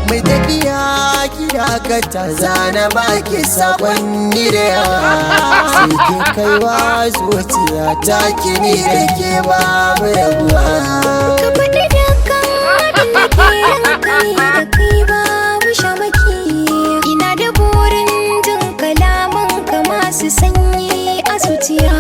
mai tafiya kira ka ta zana baki sakonni da yawa sai ke kaiwa zuciya ta kini da ke babu rabuwa. Ka faɗi dukkan abin da ke ranka da kai babu shamaki. Ina da burin jin kalaman ka masu sanyi a zuciya.